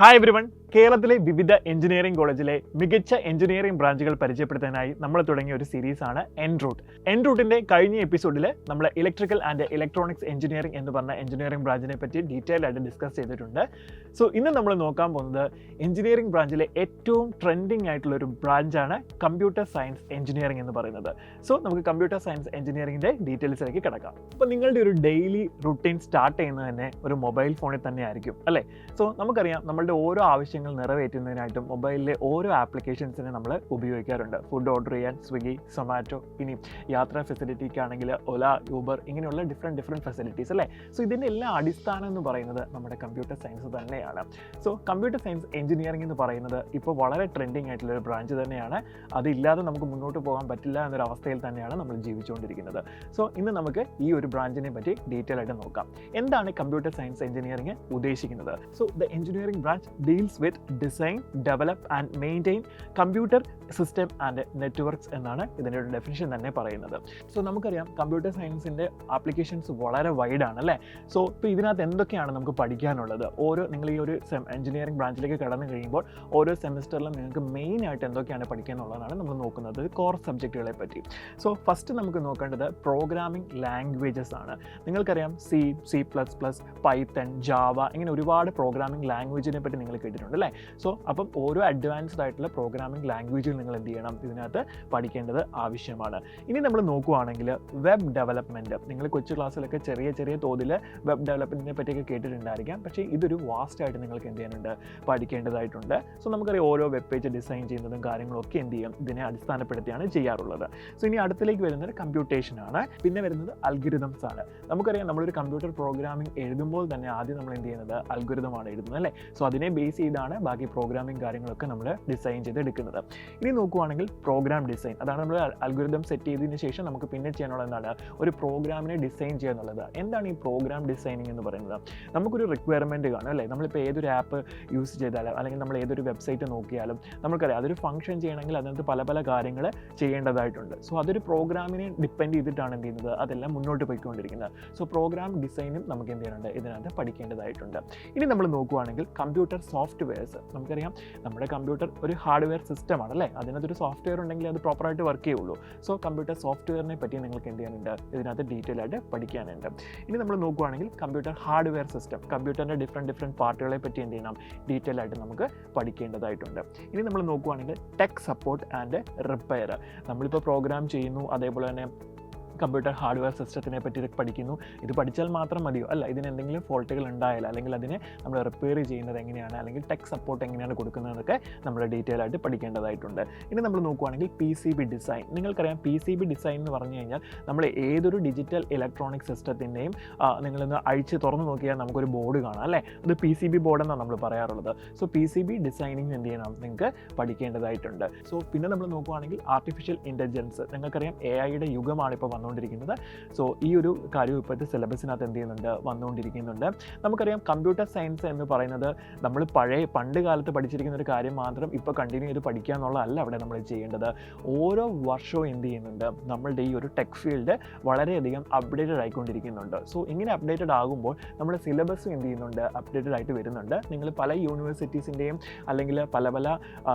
Hi everyone, കേരളത്തിലെ വിവിധ engineering കോളേജിലെ മികച്ച എഞ്ചിനീയറിംഗ് ബ്രാഞ്ചുകൾ പരിചയപ്പെടുത്താനായി നമ്മൾ തുടങ്ങിയ ഒരു സീരീസാണ് എൻറൂട്ടിന്റെ കഴിഞ്ഞ എപ്പിസോഡിൽ നമ്മൾ ഇലക്ട്രിക്കൽ ആൻഡ് ഇലക്ട്രോണിക്സ് എഞ്ചിനീയറിംഗ് എന്ന് പറഞ്ഞ എഞ്ചിനീയറിംഗ് ബ്രാഞ്ചിനെ പറ്റി ഡീറ്റെയിൽ ആയിട്ട് ഡിസ്കസ് ചെയ്തിട്ടുണ്ട്. സോ ഇന്ന് നമ്മൾ നോക്കാൻ പോകുന്നത് എഞ്ചിനീയറിംഗ് ബ്രാഞ്ചിലെ ഏറ്റവും ട്രെൻഡിങ് ആയിട്ടുള്ള ഒരു ബ്രാഞ്ചാണ് കമ്പ്യൂട്ടർ സയൻസ് എഞ്ചിനീയറിംഗ് എന്ന് പറയുന്നത്. സോ നമുക്ക് കമ്പ്യൂട്ടർ സയൻസ് എഞ്ചിനീയറിംഗിന്റെ ഡീറ്റെയിൽസിലേക്ക് കിടക്കാം. അപ്പോൾ നിങ്ങളുടെ ഒരു ഡെയിലി റുട്ടീൻ സ്റ്റാർട്ട് ചെയ്യുന്നത് തന്നെ ഒരു മൊബൈൽ ഫോണിൽ തന്നെ ആയിരിക്കും അല്ലേ? സോ നമുക്കറിയാം നമ്മളുടെ ഓരോ ആവശ്യങ്ങൾ നിറവേറ്റുന്നതിനായിട്ടും മൊബൈലിലെ ഓരോ ആപ്ലിക്കേഷൻസിനെ നമ്മൾ ഉപയോഗിക്കാറുണ്ട്. ഫുഡ് ഓർഡർ ചെയ്യാൻ സ്വിഗ്ഗി, സൊമാറ്റോ, ഇനി യാത്രാ ഫെസിലിറ്റിക്കാണെങ്കിൽ ഒല, യൂബർ, ഇങ്ങനെയുള്ള ഡിഫറെൻറ്റ് ഫെസിലിറ്റീസ് അല്ലേ? സോ ഇതിൻ്റെ എല്ലാ അടിസ്ഥാനം എന്ന് പറയുന്നത് നമ്മുടെ കമ്പ്യൂട്ടർ സയൻസ് തന്നെയാണ്. സോ കമ്പ്യൂട്ടർ സയൻസ് എഞ്ചിനീയറിംഗ് എന്ന് പറയുന്നത് ഇപ്പോൾ വളരെ ട്രെൻഡിങ് ആയിട്ടുള്ള ഒരു ബ്രാഞ്ച് തന്നെയാണ്. അതില്ലാതെ നമുക്ക് മുന്നോട്ട് പോകാൻ പറ്റില്ല എന്നൊരു അവസ്ഥയിൽ തന്നെയാണ് നമ്മൾ ജീവിച്ചുകൊണ്ടിരിക്കുന്നത്. സോ ഇന്ന് നമുക്ക് ഈ ഒരു ബ്രാഞ്ചിനെ പറ്റി ഡീറ്റെയിൽ ആയിട്ട് നോക്കാം. എന്താണ് കമ്പ്യൂട്ടർ സയൻസ് എഞ്ചിനീയറിംഗ് ഉദ്ദേശിക്കുന്നത്? So the engineering branch deals with design, develop and maintain computer system and networks എന്നാണ് ഇതിൻ്റെ ഒരു ഡെഫിനിഷൻ തന്നെ പറയുന്നത്. സോ നമുക്കറിയാം കമ്പ്യൂട്ടർ സയൻസിൻ്റെ ആപ്ലിക്കേഷൻസ് വളരെ വൈഡാണ് അല്ലേ? സോ ഇപ്പോൾ ഇതിനകത്ത് എന്തൊക്കെയാണ് നമുക്ക് പഠിക്കാനുള്ളത്? നിങ്ങൾ ഈ ഒരു എഞ്ചിനീയറിംഗ് ബ്രാഞ്ചിലേക്ക് കടന്നു കഴിയുമ്പോൾ ഓരോ സെമിസ്റ്ററിലും നിങ്ങൾക്ക് മെയിനായിട്ട് എന്തൊക്കെയാണ് പഠിക്കാനുള്ളതാണ് നമ്മൾ നോക്കുന്നത്, കോർ സബ്ജക്റ്റുകളെ പറ്റി. സോ ഫസ്റ്റ് നമുക്ക് നോക്കേണ്ടത് പ്രോഗ്രാമിംഗ് ലാംഗ്വേജസ് ആണ്. നിങ്ങൾക്കറിയാം C++, പൈത്തൺ, ജാവ, ഇങ്ങനെ ഒരുപാട് പ്രോഗ്രാമിംഗ് ലാംഗ്വേജിനെ പറ്റി നിങ്ങൾ കേട്ടിട്ടുണ്ട് അല്ലേ? സോ അപ്പം ഓരോ അഡ്വാൻസ്ഡ് ആയിട്ടുള്ള പ്രോഗ്രാമിംഗ് ലാംഗ്വേജിൽ നിങ്ങൾ എന്ത് ചെയ്യണം, ഇതിനകത്ത് പഠിക്കേണ്ടത് ആവശ്യമാണ്. ഇനി നമ്മൾ നോക്കുകയാണെങ്കിൽ വെബ് ഡെവലപ്മെൻറ്റ്, നിങ്ങൾ കൊച്ചു ക്ലാസ്സിലൊക്കെ ചെറിയ തോതിൽ വെബ് ഡെവലപ്മെൻറ്റിനെ പറ്റിയൊക്കെ കേട്ടിട്ടുണ്ടായിരിക്കാം. പക്ഷേ ഇതൊരു വാസ്റ്റ് ആയിട്ട് നിങ്ങൾക്ക് എന്ത് ചെയ്യാനുണ്ട്, പഠിക്കേണ്ടതായിട്ടുണ്ട്. സോ നമുക്കറിയാം ഓരോ വെബ് പേജ് ഡിസൈൻ ചെയ്യുന്നതും കാര്യങ്ങളൊക്കെ എന്ത് ചെയ്യും, ഇതിനെ അടിസ്ഥാനപ്പെടുത്തിയാണ് ചെയ്യാറുള്ളത്. സോ ഇനി അടുത്തിലേക്ക് വരുന്നത് കമ്പ്യൂട്ടേഷൻ ആണ്. പിന്നെ വരുന്നത് അൽഗോരിതംസ് ആണ്. നമുക്കറിയാം നമ്മളൊരു കമ്പ്യൂട്ടർ പ്രോഗ്രാമിംഗ് എഴുതുമ്പോൾ തന്നെ ആദ്യം നമ്മൾ എന്ത് ചെയ്യുന്നത്, അൽഗോരിതമാണ് എഴുതുന്നത് അല്ലേ? സോ അതിനെ ബേസ് ചെയ്താണ് ബാക്കി പ്രോഗ്രാമിംഗ് കാര്യങ്ങളൊക്കെ നമ്മൾ ഡിസൈൻ ചെയ്തെടുക്കുന്നത്. ഇനി നോക്കുവാണെങ്കിൽ പ്രോഗ്രാം ഡിസൈൻ, അതാണ് നമ്മൾ അൽഗോരിതം സെറ്റ് ചെയ്തതിന് ശേഷം നമുക്ക് പിന്നെ ചെയ്യാനുള്ളത് എന്താണ്, ഒരു പ്രോഗ്രാമിനെ ഡിസൈൻ ചെയ്യുക എന്നുള്ളത്. എന്താണ് ഈ പ്രോഗ്രാം ഡിസൈനിങ് എന്ന് പറയുന്നത്? നമുക്കൊരു റിക്വയർമെൻറ്റ് കാണും അല്ലേ? നമ്മളിപ്പോൾ ഏതൊരു ആപ്പ് യൂസ് ചെയ്താലും അല്ലെങ്കിൽ നമ്മൾ ഏതൊരു വെബ്സൈറ്റ് നോക്കിയാലും നമുക്കറിയാം അതൊരു ഫംഗ്ഷൻ ചെയ്യണമെങ്കിൽ അതിനകത്ത് പല കാര്യങ്ങൾ ചെയ്യേണ്ടതായിട്ടുണ്ട്. സോ അതൊരു പ്രോഗ്രാമിനെ ഡിപ്പെൻഡ് ചെയ്തിട്ടാണ് എന്ത് ചെയ്യുന്നത്, അതെല്ലാം മുന്നോട്ട് പോയിക്കൊണ്ടിരിക്കുന്നത്. സോ പ്രോഗ്രാം ഡിസൈനും നമുക്ക് എന്ത് ചെയ്യാനുണ്ട്, ഇതിനകത്ത് പഠിക്കേണ്ടതായിട്ടുണ്ട്. ഇനി നമ്മൾ നോക്കുവാണെങ്കിൽ കമ്പ്യൂട്ടർ സോഫ്റ്റ്വെയർസ്, നമുക്കറിയാം നമ്മുടെ കമ്പ്യൂട്ടർ ഒരു ഹാർഡ്വെയർ സിസ്റ്റമാണ് അല്ലേ? അതിനകത്തൊരു സോഫ്റ്റ്വെയർ ഉണ്ടെങ്കിൽ അത് പ്രോപ്പറായിട്ട് വർക്ക് ചെയ്യുള്ളൂ. സോ കമ്പ്യൂട്ടർ സോഫ്റ്റ്വെയറിനെ പറ്റി നിങ്ങൾക്ക് എന്ത് ചെയ്യാനുണ്ട്, ഇതിനകത്ത് ഡീറ്റെയിൽ ആയിട്ട് പഠിക്കാനുണ്ട്. ഇനി നമ്മൾ നോക്കുവാണെങ്കിൽ കമ്പ്യൂട്ടർ ഹാർഡ്വെയർ സിസ്റ്റം, കമ്പ്യൂട്ടറിൻ്റെ ഡിഫറെൻറ്റ് പാർട്ടുകളെ പറ്റി എന്ത് ചെയ്യണം, ഡീറ്റെയിൽ ആയിട്ട് നമുക്ക് പഠിക്കേണ്ടതായിട്ടുണ്ട്. ഇനി നമ്മൾ നോക്കുവാണെങ്കിൽ ടെക് സപ്പോർട്ട് ആൻഡ് റിപ്പയർ, നമ്മളിപ്പോൾ പ്രോഗ്രാം ചെയ്യുന്നു, അതേപോലെ തന്നെ കമ്പ്യൂട്ടർ ഹാർഡ്വെയർ സിസ്റ്റത്തിനെ പറ്റി പഠിക്കുന്നു. ഇത് പഠിച്ചാൽ മാത്രം മതിയോ? അല്ല, ഇതിന് എന്തെങ്കിലും ഫോൾട്ടുകൾ ഉണ്ടായാൽ അല്ലെങ്കിൽ അതിനെ നമ്മൾ റിപ്പയർ ചെയ്യുന്നത് എങ്ങനെയാണ്, അല്ലെങ്കിൽ ടെക് സപ്പോർട്ട് എങ്ങനെയാണ് കൊടുക്കുന്നതെന്നൊക്കെ നമ്മൾ ഡീറ്റെയിൽ ആയിട്ട് പഠിക്കേണ്ടതായിട്ടുണ്ട്. ഇനി നമ്മൾ നോക്കുവാണെങ്കിൽ PCB ഡിസൈൻ, നിങ്ങൾക്കറിയാം PCB ഡിസൈൻ എന്ന് പറഞ്ഞു കഴിഞ്ഞാൽ നമ്മൾ ഏതൊരു ഡിജിറ്റൽ ഇലക്ട്രോണിക് സിസ്റ്റത്തിൻ്റെയും നിങ്ങളൊന്ന് അഴിച്ച് തുറന്ന് നോക്കിയാൽ നമുക്കൊരു ബോർഡ് കാണാം അല്ലേ? അത് PCB ബോർഡ് എന്നാണ് നമ്മൾ പറയാറുള്ളത്. സോ PCB ഡിസൈനിങ് എന്ത് ചെയ്യണം, നിങ്ങൾക്ക് പഠിക്കേണ്ടതായിട്ടുണ്ട്. സോ പിന്നെ നമ്മൾ നോക്കുവാണെങ്കിൽ ആർട്ടിഫിഷ്യൽ ഇൻ്റലിജൻസ്, നിങ്ങൾക്കറിയാം AI-യുടെ യുഗമാണ് ഇപ്പോൾ വന്നുകൊണ്ടിരിക്കുന്നത്. സോ ഈ ഒരു കാര്യം ഇപ്പോഴത്തെ സിലബസിനകത്ത് എന്ത് ചെയ്യുന്നുണ്ട്, വന്നുകൊണ്ടിരിക്കുന്നുണ്ട്. നമുക്കറിയാം കമ്പ്യൂട്ടർ സയൻസ് എന്ന് പറയുന്നത് നമ്മൾ പണ്ട് കാലത്ത് പഠിച്ചിരിക്കുന്ന ഒരു കാര്യം മാത്രം ഇപ്പോൾ കണ്ടിന്യൂ ചെയ്ത് പഠിക്കുക എന്നുള്ളതല്ല അവിടെ നമ്മൾ ചെയ്യേണ്ടത്. ഓരോ വർഷവും എന്ത് ചെയ്യുന്നുണ്ട്, നമ്മളുടെ ഈ ഒരു ടെക് ഫീൽഡ് വളരെയധികം അപ്ഡേറ്റഡ് ആയിക്കൊണ്ടിരിക്കുന്നുണ്ട്. സോ ഇങ്ങനെ അപ്ഡേറ്റഡ് ആകുമ്പോൾ നമ്മുടെ സിലബസും എന്ത് ചെയ്യുന്നുണ്ട്, അപ്ഡേറ്റഡ് ആയിട്ട് വരുന്നുണ്ട്. നിങ്ങൾ പല യൂണിവേഴ്സിറ്റീസിൻ്റെയും അല്ലെങ്കിൽ പല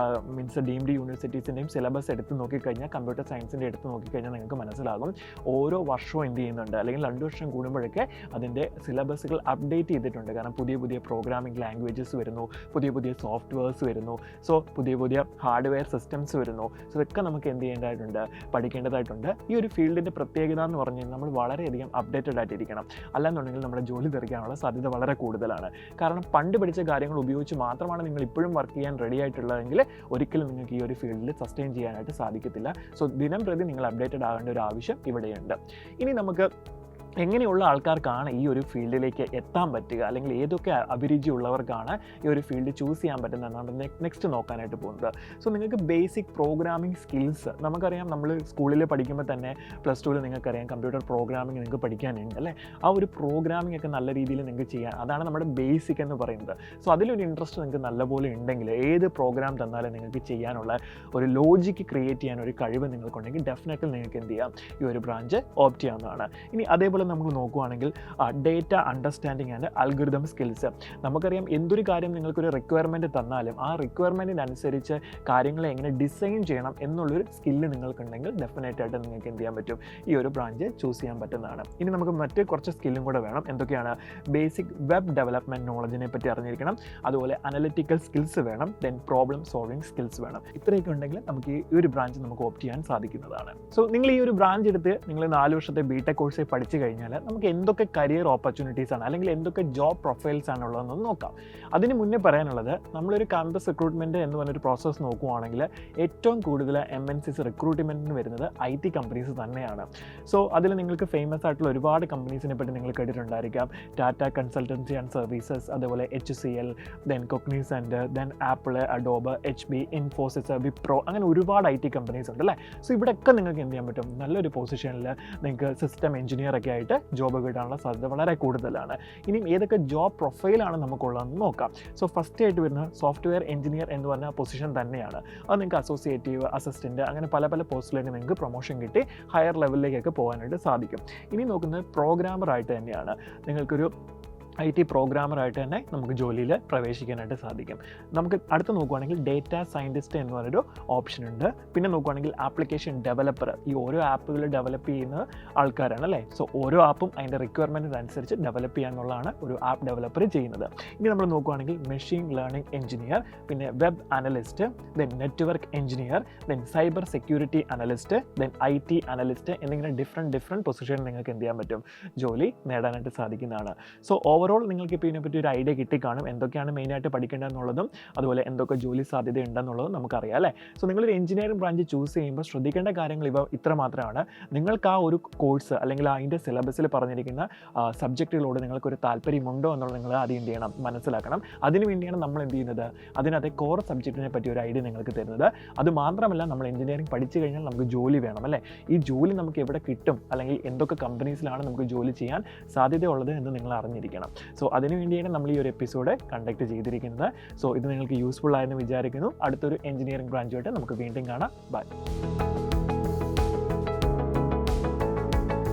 ഡീംഡ് യൂണിവേഴ്സിറ്റീസിൻ്റെയും സിലബസ് എടുത്ത് നോക്കിക്കഴിഞ്ഞാൽ, കമ്പ്യൂട്ടർ സയൻസിൻ്റെ എടുത്ത് നോക്കിക്കഴിഞ്ഞാൽ നിങ്ങൾക്ക് മനസ്സിലാകും ഓരോ വർഷവും എന്ത് ചെയ്യുന്നുണ്ട്, അല്ലെങ്കിൽ 2 വർഷം കൂടുമ്പോഴൊക്കെ അതിൻ്റെ സിലബസുകൾ അപ്ഡേറ്റ് ചെയ്തിട്ടുണ്ട്. കാരണം പുതിയ പ്രോഗ്രാമിംഗ് ലാംഗ്വേജസ് വരുന്നു, പുതിയ സോഫ്റ്റ്വെയർസ് വരുന്നു, സോ പുതിയ ഹാർഡ്വെയർ സിസ്റ്റംസ് വരുന്നു. സോ ഇതൊക്കെ നമുക്ക് എന്ത് ചെയ്യേണ്ടതായിട്ടുണ്ട്, പഠിക്കേണ്ടതായിട്ടുണ്ട്. ഈ ഒരു ഫീൽഡിൻ്റെ പ്രത്യേകത എന്ന് പറഞ്ഞു കഴിഞ്ഞാൽ നമ്മൾ വളരെയധികം അപ്ഡേറ്റഡ് ആയിട്ടിരിക്കണം. അല്ലാന്നുണ്ടെങ്കിൽ നമ്മുടെ ജോലി തെറിക്കാനുള്ള സാധ്യത വളരെ കൂടുതലാണ്. കാരണം പണ്ട് പഠിച്ച കാര്യങ്ങൾ ഉപയോഗിച്ച് മാത്രമാണ് നിങ്ങൾ ഇപ്പോഴും വർക്ക് ചെയ്യാൻ റെഡി ആയിട്ടുള്ളതെങ്കിൽ ഒരിക്കലും നിങ്ങൾക്ക് ഈ ഒരു ഫീൽഡിൽ സസ്റ്റെയിൻ ചെയ്യാനായിട്ട് സാധിക്കത്തില്ല. സോ ദിനം പ്രതി നിങ്ങൾ അപ്ഡേറ്റഡ് ആകേണ്ട ഒരു ആവശ്യം ഇവിടെയുണ്ട്. ഇനി നമുക്ക് എങ്ങനെയുള്ള ആൾക്കാർക്കാണ് ഈ ഒരു ഫീൽഡിലേക്ക് എത്താൻ പറ്റുക, അല്ലെങ്കിൽ ഏതൊക്കെ അഭിരുചിയുള്ളവർക്കാണ് ഈ ഒരു ഫീൽഡ് ചൂസ് ചെയ്യാൻ പറ്റുന്നതെന്നാണ് നെക്സ്റ്റ് നോക്കാനായിട്ട് പോകുന്നത്. സോ നിങ്ങൾക്ക് ബേസിക് പ്രോഗ്രാമിംഗ് സ്കിൽസ്, നമുക്കറിയാം നമ്മൾ സ്കൂളിൽ പഠിക്കുമ്പോൾ തന്നെ +2 നിങ്ങൾക്കറിയാം കമ്പ്യൂട്ടർ പ്രോഗ്രാമിംഗ് നിങ്ങൾക്ക് പഠിക്കാനുണ്ട് അല്ലേ? ആ ഒരു പ്രോഗ്രാമിംഗ് ഒക്കെ നല്ല രീതിയിൽ നിങ്ങൾക്ക് ചെയ്യാൻ, അതാണ് നമ്മുടെ ബേസിക് എന്ന് പറയുന്നത്. സോ അതിലൊരു ഇൻട്രസ്റ്റ് നിങ്ങൾക്ക് നല്ലപോലെ ഉണ്ടെങ്കിൽ ഏത് പ്രോഗ്രാം തന്നാലും നിങ്ങൾക്ക് ചെയ്യാനുള്ള ഒരു ലോജിക്ക് ക്രിയേറ്റ് ചെയ്യാൻ ഒരു കഴിവ് നിങ്ങൾക്കുണ്ടെങ്കിൽ ഡെഫിനറ്റ്ലി നിങ്ങൾക്ക് എന്ത് ചെയ്യാം, ഈ ഒരു ബ്രാഞ്ച് ഓപ്റ്റ് ചെയ്യാവുന്നതാണ്. ഇനി അതേപോലെ അതേപോലെ നമ്മൾ നോക്കുകയാണെങ്കിൽ data understanding and algorithm skills. നമുക്കറിയാം എന്തൊരു കാര്യം നിങ്ങൾക്കൊരു റിക്വയർമെൻറ്റ് തന്നാലും ആ റിക്വയർമെൻറ്റിനനുസരിച്ച് കാര്യങ്ങളെ എങ്ങനെ ഡിസൈൻ ചെയ്യണം എന്നുള്ളൊരു സ്കില്ല് നിങ്ങൾക്കുണ്ടെങ്കിൽ ഡെഫിനറ്റായിട്ട് നിങ്ങൾക്ക് എന്ത് ചെയ്യാൻ പറ്റും, ഈ ഒരു ബ്രാഞ്ച് ചൂസ് ചെയ്യാൻ പറ്റുന്നതാണ്. ഇനി നമുക്ക് മറ്റ് കുറച്ച് സ്കില്ലും കൂടെ വേണം. എന്തൊക്കെയാണ്? ബേസിക് വെബ് ഡെവലപ്മെൻറ്റ് നോളജിനെ പറ്റി അറിഞ്ഞിരിക്കണം, അതുപോലെ അനലിറ്റിക്കൽ സ്കിൽസ് വേണം, ദെൻ പ്രോബ്ലം സോൾവിങ് സ്കിൽസ് വേണം. ഇത്രയൊക്കെ ഉണ്ടെങ്കിൽ നമുക്ക് ഈ ഒരു ബ്രാഞ്ച് നമുക്ക് ഓപ്റ്റ് ചെയ്യാൻ സാധിക്കുന്നതാണ്. സോ നിങ്ങൾ ഈ ഒരു ബ്രാഞ്ച് എടുത്ത് നിങ്ങൾ 4 വർഷത്തെ ബിടെക് കോഴ്സ് പഠിച്ചു കഴിഞ്ഞാൽ നമുക്ക് എന്തൊക്കെ കരിയർ ഓപ്പർച്യൂണിറ്റീസ് ആണ് അല്ലെങ്കിൽ എന്തൊക്കെ ജോബ് പ്രൊഫൈൽസ് ആണ് ഉള്ളതെന്ന് നോക്കാം. അതിന് മുന്നേ പറയാനുള്ളത്, നമ്മളൊരു ക്യാമ്പസ് റിക്രൂട്ട്മെൻറ്റ് എന്ന് പറഞ്ഞൊരു പ്രോസസ്സ് നോക്കുകയാണെങ്കിൽ ഏറ്റവും കൂടുതൽ MNCs റിക്രൂട്ട്മെൻറ്റിന് വരുന്നത് IT കമ്പനീസ് തന്നെയാണ്. സോ അതിൽ നിങ്ങൾക്ക് ഫേമസ് ആയിട്ടുള്ള ഒരുപാട് കമ്പനീസിനെ പറ്റി നിങ്ങൾ കേട്ടിട്ടുണ്ടായിരിക്കാം. ടാറ്റ കൺസൾട്ടൻസി ആൻഡ് സർവീസസ്, അതുപോലെ HCL, then Cognizant, then Apple, Adobe, HP, Infosys, Wipro, അങ്ങനെ ഒരുപാട് IT കമ്പനീസ് ഉണ്ട് അല്ലേ. സോ ഇവിടെയൊക്കെ നിങ്ങൾക്ക് എന്ത് ചെയ്യാൻ പറ്റും, നല്ലൊരു പൊസിഷനിൽ നിങ്ങൾക്ക് സിസ്റ്റം എഞ്ചിനീയർ ഒക്കെ ആയിട്ട് ജോബ് കിട്ടാനുള്ള സാധ്യത വളരെ കൂടുതലാണ്. ഇനിയും ഏതൊക്കെ ജോബ് പ്രൊഫൈലാണ് നമുക്കുള്ളതെന്ന് നോക്കാം. സോ ഫസ്റ്റ് ആയിട്ട് വരുന്ന സോഫ്റ്റ്വെയർ എഞ്ചിനീയർ എന്ന് പറഞ്ഞ പൊസിഷൻ തന്നെയാണ്. അത് നിങ്ങൾക്ക് അസോസിയേറ്റീവ്, അസിസ്റ്റൻറ്റ്, അങ്ങനെ പല പോസ്റ്റിലേക്ക് നിങ്ങൾക്ക് പ്രൊമോഷൻ കിട്ടി ഹയർ ലെവലിലേക്കൊക്കെ പോകാനായിട്ട് സാധിക്കും. ഇനി നോക്കുന്നത് പ്രോഗ്രാമറായിട്ട് തന്നെയാണ്. നിങ്ങൾക്കൊരു IT പ്രോഗ്രാമറായിട്ട് തന്നെ നമുക്ക് ജോലിയിൽ പ്രവേശിക്കാനായിട്ട് സാധിക്കും. നമുക്ക് അടുത്ത് നോക്കുകയാണെങ്കിൽ ഡേറ്റ സയൻറ്റിസ്റ്റ് എന്ന് പറഞ്ഞൊരു ഓപ്ഷൻ ഉണ്ട്. പിന്നെ നോക്കുകയാണെങ്കിൽ ആപ്ലിക്കേഷൻ ഡെവലപ്പർ, ഈ ഓരോ ആപ്പുകൾ ഡെവലപ്പ് ചെയ്യുന്ന ആൾക്കാരാണ് അല്ലേ. സോ ഓരോ ആപ്പും അതിൻ്റെ റിക്വയർമെൻറ്റിനനുസരിച്ച് ഡെവലപ്പ് ചെയ്യാനുള്ളതാണ് ഒരു ആപ്പ് ഡെവലപ്പർ ചെയ്യുന്നത്. ഇനി നമ്മൾ നോക്കുകയാണെങ്കിൽ മെഷീൻ ലേണിംഗ് എഞ്ചിനീയർ, പിന്നെ web analyst, then network engineer, then cyber security analyst, then IT analyst എന്നിങ്ങനെ ഡിഫറെൻറ്റ് പൊസിഷനിൽ നിങ്ങൾക്ക് എന്ത് ചെയ്യാൻ പറ്റും, ജോലി നേടാനായിട്ട് സാധിക്കുന്നതാണ്. സോ ഓവറോൾ നിങ്ങൾക്ക് ഇപ്പോൾ ഇതിനെപ്പറ്റി ഒരു ഐഡിയ കിട്ടിക്കാണും, എന്തൊക്കെയാണ് മെയിനായിട്ട് പഠിക്കേണ്ടതെന്നുള്ളതും അതുപോലെ എന്തൊക്കെ ജോലി സാധ്യത ഉണ്ടെന്നുള്ളതും നമുക്കറിയാം അല്ലേ. സോ നിങ്ങളൊരു എഞ്ചിനീയറിംഗ് ബ്രാഞ്ച് ചൂസ് ചെയ്യുമ്പോൾ ശ്രദ്ധിക്കേണ്ട കാര്യങ്ങൾ ഇത്ര മാത്രമാണ്. നിങ്ങൾക്ക് ആ ഒരു കോഴ്സ് അല്ലെങ്കിൽ അതിൻ്റെ സിലബസിൽ പറഞ്ഞിരിക്കുന്ന സബ്ജക്റ്റുകളോട് നിങ്ങൾക്കൊരു താല്പര്യമുണ്ടോ എന്നുള്ളത് നിങ്ങൾ ആദ്യം എന്ത് ചെയ്യണം, മനസ്സിലാക്കണം. അതിന് വേണ്ടിയാണ് നമ്മൾ എന്ത് ചെയ്യുന്നത്, അതിനകത്തെ കോർ സബ്ജക്റ്റിനെ പറ്റി ഒരു ഐഡിയ നിങ്ങൾക്ക് തരുന്നത്. അത് മാത്രമല്ല, നമ്മൾ എഞ്ചിനീയറിംഗ് പഠിച്ചു കഴിഞ്ഞാൽ നമുക്ക് ജോലി വേണം അല്ലേ. ഈ ജോലി നമുക്ക് എവിടെ കിട്ടും അല്ലെങ്കിൽ എന്തൊക്കെ കമ്പനീസിലാണ് നമുക്ക് ജോലി ചെയ്യാൻ സാധ്യതയുള്ളത് എന്ന് നിങ്ങൾ അറിഞ്ഞിരിക്കണം. സോ അതിനു വേണ്ടിയാണ് നമ്മൾ ഈ ഒരു എപ്പിസോഡ് കണ്ടക്ട് ചെയ്തിരിക്കുന്നത്. സോ ഇത് നിങ്ങൾക്ക് യൂസ്ഫുൾ ആയെന്ന് വിചാരിക്കുന്നു. അടുത്തൊരു എഞ്ചിനീയറിംഗ് ബ്രാഞ്ചുമായിട്ട് നമുക്ക് വീണ്ടും കാണാം. ബൈ.